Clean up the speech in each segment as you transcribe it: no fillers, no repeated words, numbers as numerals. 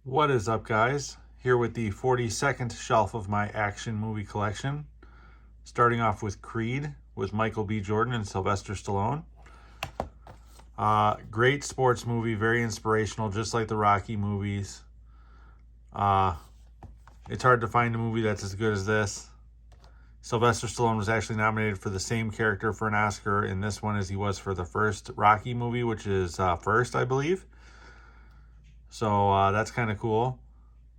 What is up, guys? Here with the 42nd shelf of my action movie collection. Starting off with Creed with Michael B. Jordan and Sylvester Stallone. Great sports movie, very inspirational, just like the Rocky movies. It's hard to find a movie that's as good as this. Sylvester Stallone was actually nominated for the same character for an Oscar in this one as he was for the first Rocky movie, which is first, I believe. So that's kind of cool.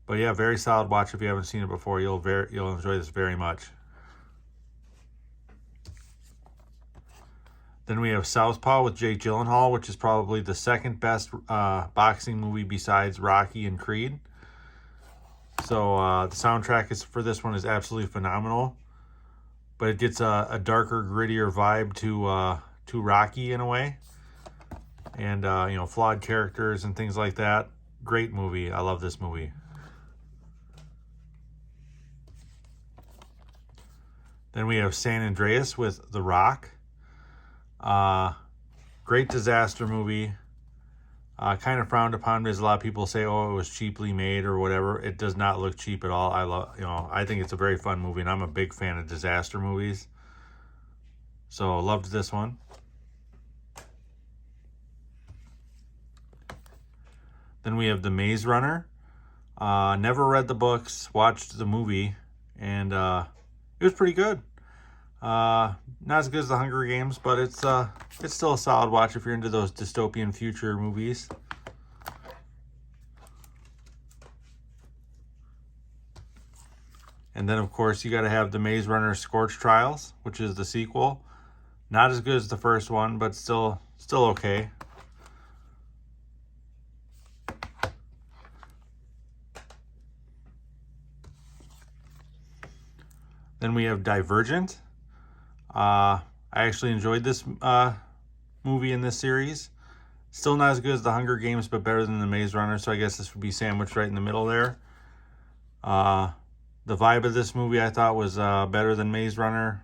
But yeah, very solid watch if you haven't seen it before. You'll enjoy this very much. Then we have Southpaw with Jake Gyllenhaal, which is probably the second best boxing movie besides Rocky and Creed. So the soundtrack for this one is absolutely phenomenal. But it gets a darker, grittier vibe to Rocky in a way. And, flawed characters and things like that. Great movie. I love this movie. Then we have San Andreas with The Rock. Great disaster movie. Kind of frowned upon because a lot of people say, oh, it was cheaply made or whatever. It does not look cheap at all. I think it's a very fun movie, and I'm a big fan of disaster movies. So loved this one. Then we have The Maze Runner. Never read the books, watched the movie, and it was pretty good. Not as good as The Hunger Games, but it's still a solid watch if you're into those dystopian future movies. And then, of course, you got to have The Maze Runner Scorch Trials, which is the sequel. Not as good as the first one, but still okay. Then we have Divergent. I actually enjoyed this movie in this series. Still not as good as The Hunger Games, but better than The Maze Runner, so I guess this would be sandwiched right in the middle there. The vibe of this movie I thought was better than Maze Runner.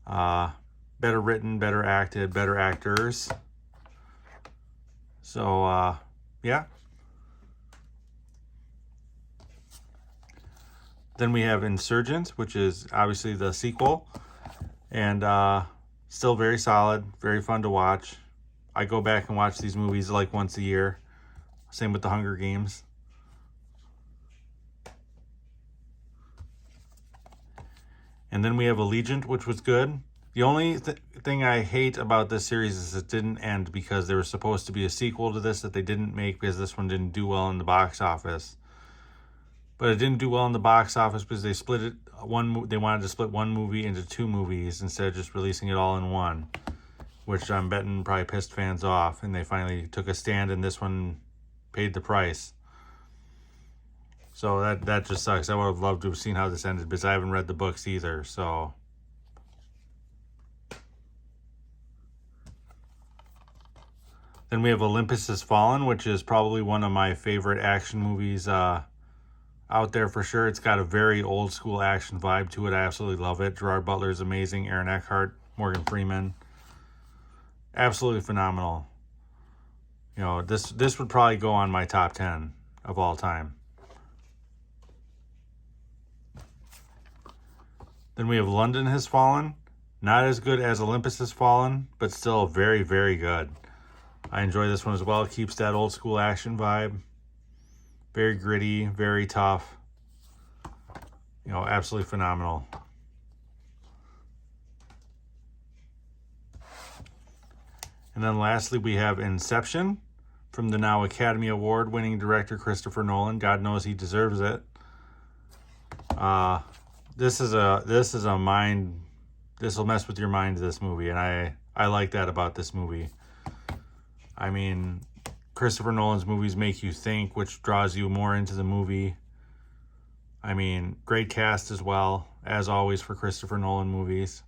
Better written, better acted, better actors. So, yeah. Then we have Insurgent, which is obviously the sequel. And still very solid, very fun to watch. I go back and watch these movies like once a year. Same with The Hunger Games. And then we have Allegiant, which was good. The only thing I hate about this series is it didn't end because there was supposed to be a sequel to this that they didn't make because this one didn't do well in the box office. But it didn't do well in the box office because they split it. They wanted to split one movie into two movies instead of just releasing it all in one, which I'm betting probably pissed fans off. And they finally took a stand, and this one paid the price. So that just sucks. I would have loved to have seen how this ended because I haven't read the books either. So. Then we have Olympus Has Fallen, which is probably one of my favorite action movies out there for sure. It's got a very old school action vibe to it. I absolutely love it. Gerard Butler is amazing. Aaron Eckhart, Morgan Freeman, absolutely phenomenal. This would probably go on my top 10 of all time. Then we have London Has Fallen. Not as good as Olympus Has Fallen, but still very, very good. I enjoy this one as well. It keeps that old school action vibe. Very gritty, very tough. Absolutely phenomenal. And then lastly, we have Inception from the now Academy Award-winning director Christopher Nolan. God knows he deserves it. This will mess with your mind, this movie, and I like that about this movie. I mean, Christopher Nolan's movies make you think, which draws you more into the movie. I mean, great cast as well, as always for Christopher Nolan movies.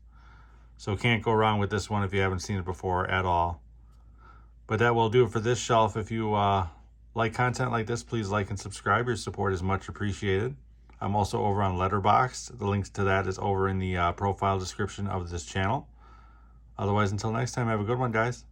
So can't go wrong with this one if you haven't seen it before at all. But that will do it for this shelf. If you like content like this, please like and subscribe. Your support is much appreciated. I'm also over on Letterboxd. The link to that is over in the profile description of this channel. Otherwise, until next time, have a good one, guys.